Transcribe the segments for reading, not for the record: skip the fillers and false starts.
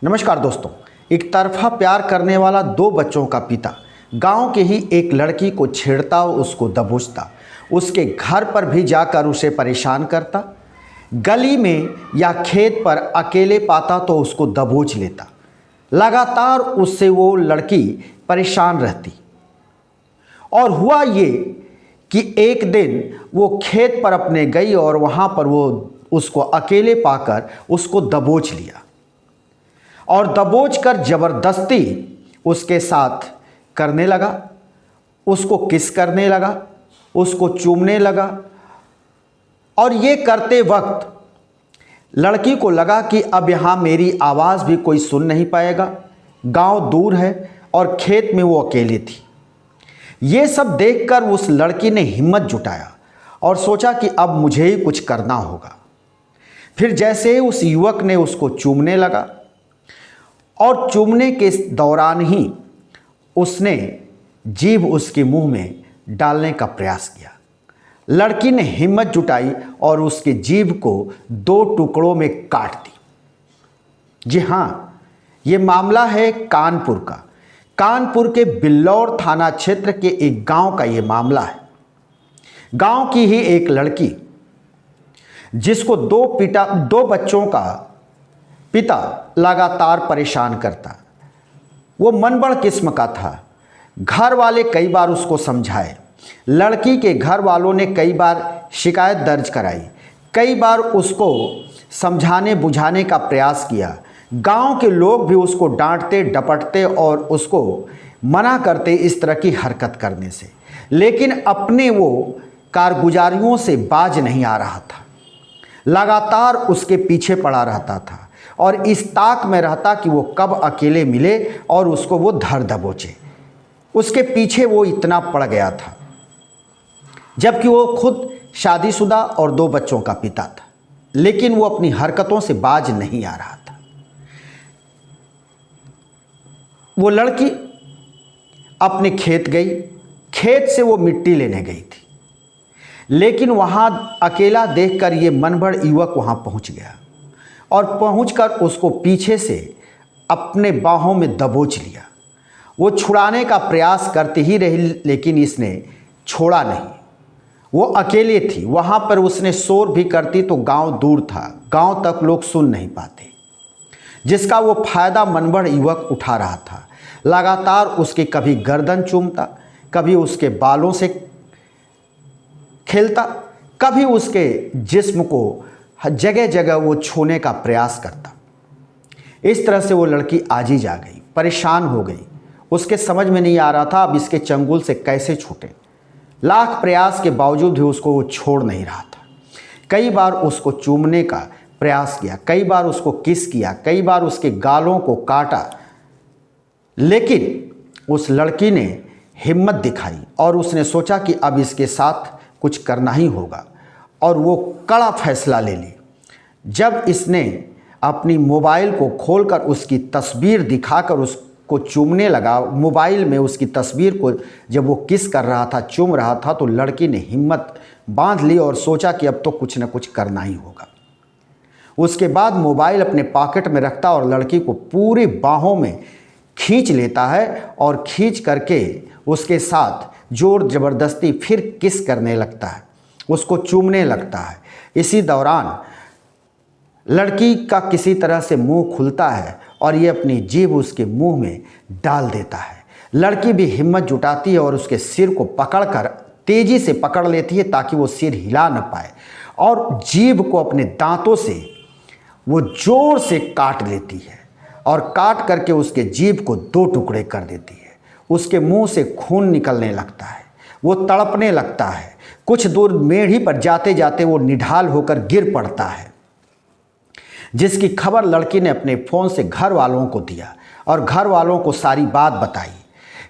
नमस्कार दोस्तों। एक तरफा प्यार करने वाला दो बच्चों का पिता गांव के ही एक लड़की को छेड़ता, उसको दबोचता, उसके घर पर भी जाकर उसे परेशान करता, गली में या खेत पर अकेले पाता तो उसको दबोच लेता। लगातार उससे वो लड़की परेशान रहती और हुआ ये कि एक दिन वो खेत पर अपने गई और वहाँ पर वो उसको अकेले पाकर उसको दबोच लिया और दबोच कर ज़बरदस्ती उसके साथ करने लगा, उसको किस करने लगा, उसको चूमने लगा। और ये करते वक्त लड़की को लगा कि अब यहाँ मेरी आवाज़ भी कोई सुन नहीं पाएगा, गांव दूर है और खेत में वो अकेली थी। ये सब देखकर उस लड़की ने हिम्मत जुटाया और सोचा कि अब मुझे ही कुछ करना होगा। फिर जैसे ही उस युवक ने उसको चूमने लगा और चूमने के दौरान ही उसने जीभ उसके मुंह में डालने का प्रयास किया। लड़की ने हिम्मत जुटाई और उसके जीभ को दो टुकड़ों में काट दी। जी हाँ, ये मामला है कानपुर का। कानपुर के बिल्लौर थाना क्षेत्र के एक गांव का ये मामला है। गांव की ही एक लड़की जिसको दो बच्चों का पिता लगातार परेशान करता, वो मनबड़ किस्म का था। घर वाले कई बार उसको समझाए, लड़की के घर वालों ने कई बार शिकायत दर्ज कराई, कई बार उसको समझाने बुझाने का प्रयास किया। गांव के लोग भी उसको डांटते डपटते और उसको मना करते इस तरह की हरकत करने से, लेकिन अपने वो कारगुजारियों से बाज नहीं आ रहा था। लगातार उसके पीछे पड़ा रहता था और इस ताक में रहता कि वो कब अकेले मिले और उसको वो धर दबोचे। उसके पीछे वो इतना पड़ गया था, जबकि वो खुद शादीशुदा और दो बच्चों का पिता था, लेकिन वो अपनी हरकतों से बाज नहीं आ रहा था। वो लड़की अपने खेत गई, खेत से वो मिट्टी लेने गई थी, लेकिन वहाँ अकेला देखकर ये मनभर युवक वहाँ पहुँच गया और पहुंचकर उसको पीछे से अपने बाहों में दबोच लिया। वो छुड़ाने का प्रयास करती ही रही, लेकिन इसने छोड़ा नहीं। वो अकेले थी, वहाँ पर उसने शोर भी करती तो गांव दूर था, गांव तक लोग सुन नहीं पाते, जिसका वो फायदा मनबड़ युवक उठा रहा था। लगातार उसके कभी गर्दन चूमता, कभी उसके बालों से खेलता, कभी उसके जिस्म को जगह जगह वो छूने का प्रयास करता। इस तरह से वो लड़की आजी जा गई, परेशान हो गई। उसके समझ में नहीं आ रहा था अब इसके चंगुल से कैसे छूटे। लाख प्रयास के बावजूद भी उसको वो छोड़ नहीं रहा था। कई बार उसको चूमने का प्रयास किया, कई बार उसको किस किया, कई बार उसके गालों को काटा, लेकिन उस लड़की ने हिम्मत दिखाई और उसने सोचा कि अब इसके साथ कुछ करना ही होगा और वो कड़ा फैसला ले ली। जब इसने अपनी मोबाइल को खोलकर उसकी तस्वीर दिखाकर उसको चूमने लगा, मोबाइल में उसकी तस्वीर को जब वो किस कर रहा था, चूम रहा था, तो लड़की ने हिम्मत बांध ली और सोचा कि अब तो कुछ न कुछ करना ही होगा। उसके बाद मोबाइल अपने पॉकेट में रखता और लड़की को पूरी बाहों में खींच लेता है और खींच करके उसके साथ जोर ज़बरदस्ती फिर किस करने लगता है, उसको चूमने लगता है। इसी दौरान लड़की का किसी तरह से मुंह खुलता है और ये अपनी जीभ उसके मुंह में डाल देता है। लड़की भी हिम्मत जुटाती है और उसके सिर को पकड़कर तेजी से पकड़ लेती है ताकि वो सिर हिला न पाए, और जीभ को अपने दांतों से वो जोर से काट लेती है और काट करके उसके जीभ को दो टुकड़े कर देती है। उसके मुंह से खून निकलने लगता है, वो तड़पने लगता है। कुछ दूर मेढ़ी पर जाते जाते वो निढाल होकर गिर पड़ता है, जिसकी खबर लड़की ने अपने फ़ोन से घर वालों को दिया और घर वालों को सारी बात बताई।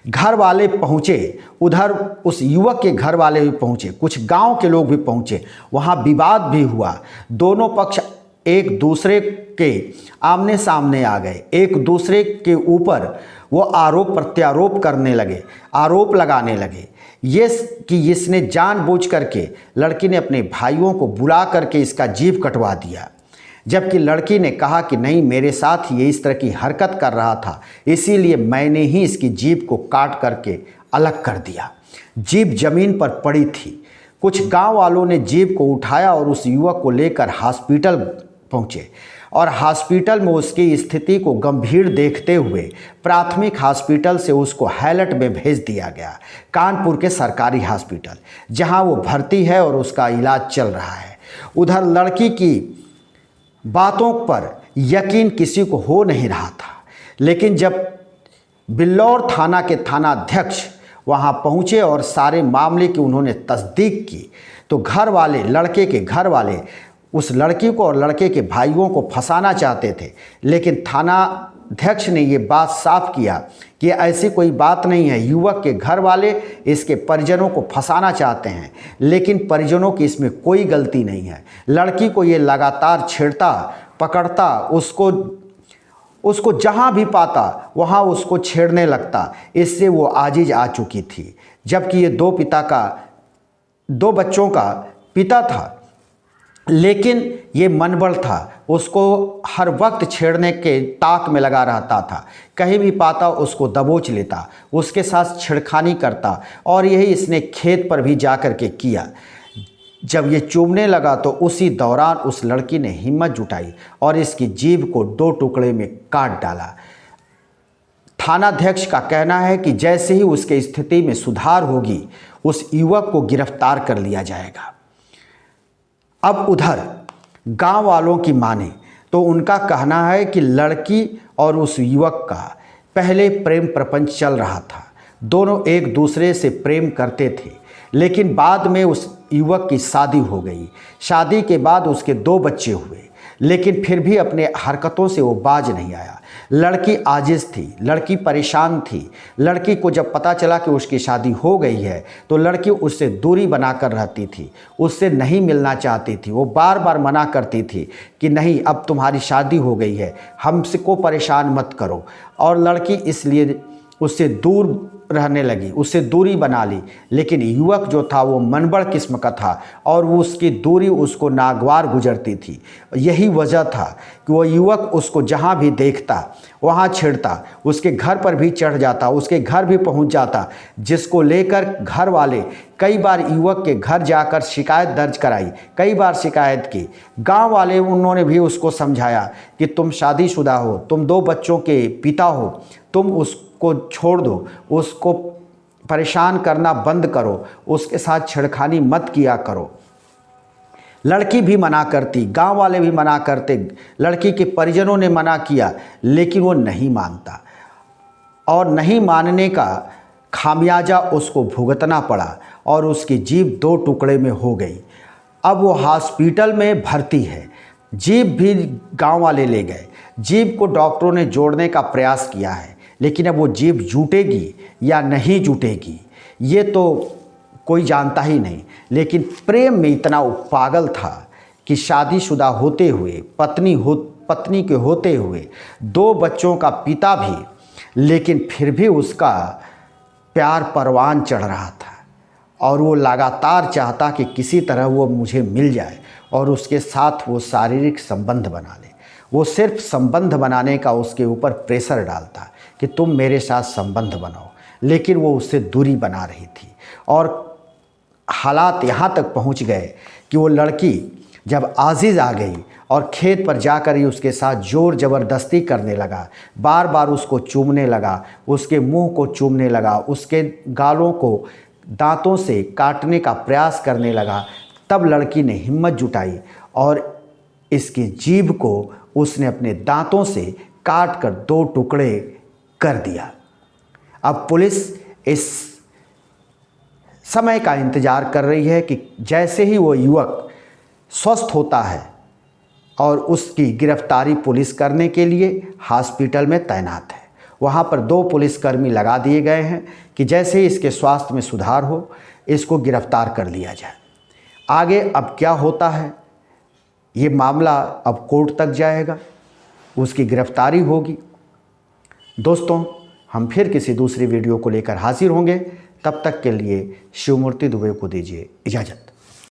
घर वाले पहुँचे, उधर उस युवक के घर वाले भी पहुँचे, कुछ गांव के लोग भी पहुँचे। वहाँ विवाद भी हुआ, दोनों पक्ष एक दूसरे के आमने सामने आ गए, एक दूसरे के ऊपर वो आरोप प्रत्यारोप करने लगे, आरोप लगाने लगे ये कि इसने जानबूझ करके, लड़की ने अपने भाइयों को बुला करके इसका जीभ कटवा दिया। जबकि लड़की ने कहा कि नहीं, मेरे साथ ये इस तरह की हरकत कर रहा था, इसीलिए मैंने ही इसकी जीभ को काट करके अलग कर दिया। जीभ जमीन पर पड़ी थी। कुछ गांव वालों ने जीभ को उठाया और उस युवक को लेकर हॉस्पिटल पहुंचे और हॉस्पिटल में उसकी स्थिति को गंभीर देखते हुए प्राथमिक हॉस्पिटल से उसको हैलट में भेज दिया गया, कानपुर के सरकारी हॉस्पिटल, जहां वो भर्ती है और उसका इलाज चल रहा है। उधर लड़की की बातों पर यकीन किसी को हो नहीं रहा था, लेकिन जब बिल्लौर थाना के थानाध्यक्ष वहां पहुंचे और सारे मामले की उन्होंने तस्दीक की, तो घर वाले, लड़के के घर वाले उस लड़की को और लड़के के भाइयों को फंसाना चाहते थे, लेकिन थानाध्यक्ष ने ये बात साफ किया कि ऐसी कोई बात नहीं है। युवक के घर वाले इसके परिजनों को फंसाना चाहते हैं, लेकिन परिजनों की इसमें कोई गलती नहीं है। लड़की को ये लगातार छेड़ता, पकड़ता, उसको जहाँ भी पाता वहाँ उसको छेड़ने लगता। इससे वो आजिज आ चुकी थी। जबकि ये दो बच्चों का पिता था, लेकिन ये मनबड़ था, उसको हर वक्त छेड़ने के ताक में लगा रहता था। कहीं भी पाता उसको दबोच लेता, उसके साथ छेड़खानी करता, और यही इसने खेत पर भी जाकर के किया। जब ये चूमने लगा तो उसी दौरान उस लड़की ने हिम्मत जुटाई और इसकी जीभ को 2 टुकड़े में काट डाला। थानाध्यक्ष का कहना है कि जैसे ही उसके स्थिति में सुधार होगी, उस युवक को गिरफ्तार कर लिया जाएगा। अब उधर गांव वालों की माने तो उनका कहना है कि लड़की और उस युवक का पहले प्रेम प्रपंच चल रहा था। दोनों एक दूसरे से प्रेम करते थे, लेकिन बाद में उस युवक की शादी हो गई। शादी के बाद उसके 2 बच्चे हुए, लेकिन फिर भी अपने हरकतों से वो बाज नहीं आया। लड़की आजिज थी, लड़की परेशान थी। लड़की को जब पता चला कि उसकी शादी हो गई है तो लड़की उससे दूरी बनाकर रहती थी, उससे नहीं मिलना चाहती थी। वो बार बार मना करती थी कि नहीं, अब तुम्हारी शादी हो गई है, हमसे को परेशान मत करो। और लड़की इसलिए उससे दूर रहने लगी, उससे दूरी बना ली। लेकिन युवक जो था वो मनबड़ किस्म का था और वो उसकी दूरी उसको नागवार गुजरती थी। यही वजह था कि वो युवक उसको जहाँ भी देखता वहाँ छेड़ता, उसके घर पर भी चढ़ जाता, उसके घर भी पहुँच जाता, जिसको लेकर घर वाले कई बार युवक के घर जाकर शिकायत दर्ज कराई, कई बार शिकायत की। गांव वाले उन्होंने भी उसको समझाया कि तुम शादीशुदा हो, तुम 2 बच्चों के पिता हो, तुम उसको छोड़ दो, उसको परेशान करना बंद करो, उसके साथ छेड़खानी मत किया करो। लड़की भी मना करती, गांव वाले भी मना करते, लड़की के परिजनों ने मना किया, लेकिन वो नहीं मानता और नहीं मानने का खामियाजा उसको भुगतना पड़ा और उसकी जीभ 2 टुकड़े में हो गई। अब वो हॉस्पिटल में भर्ती है। जीभ भी गांव वाले ले गए। जीभ को डॉक्टरों ने जोड़ने का प्रयास किया है, लेकिन अब वो जीभ जुटेगी या नहीं जुटेगी ये तो कोई जानता ही नहीं। लेकिन प्रेम में इतना वो पागल था कि शादीशुदा होते हुए, पत्नी के होते हुए, 2 बच्चों का पिता भी, लेकिन फिर भी उसका प्यार परवान चढ़ रहा था और वो लगातार चाहता कि किसी तरह वो मुझे मिल जाए और उसके साथ वो शारीरिक संबंध बना ले। वो सिर्फ संबंध बनाने का उसके ऊपर प्रेशर डालता कि तुम मेरे साथ संबंध बनाओ, लेकिन वो उससे दूरी बना रही थी। और हालात यहाँ तक पहुँच गए कि वो लड़की जब आजिज़ आ गई और खेत पर जाकर ही उसके साथ ज़ोर ज़बरदस्ती करने लगा, बार बार उसको चूमने लगा, उसके मुंह को चूमने लगा, उसके गालों को दांतों से काटने का प्रयास करने लगा, तब लड़की ने हिम्मत जुटाई और इसकी जीभ को उसने अपने दांतों से काट कर 2 टुकड़े कर दिया। अब पुलिस इस समय का इंतज़ार कर रही है कि जैसे ही वो युवक स्वस्थ होता है और उसकी गिरफ्तारी पुलिस करने के लिए हॉस्पिटल में तैनात है। वहाँ पर 2 पुलिसकर्मी लगा दिए गए हैं कि जैसे ही इसके स्वास्थ्य में सुधार हो, इसको गिरफ्तार कर लिया जाए। आगे अब क्या होता है, ये मामला अब कोर्ट तक जाएगा, उसकी गिरफ्तारी होगी। दोस्तों, हम फिर किसी दूसरी वीडियो को लेकर हाजिर होंगे। तब तक के लिए शिवमूर्ति दुबे को दीजिए इजाज़त।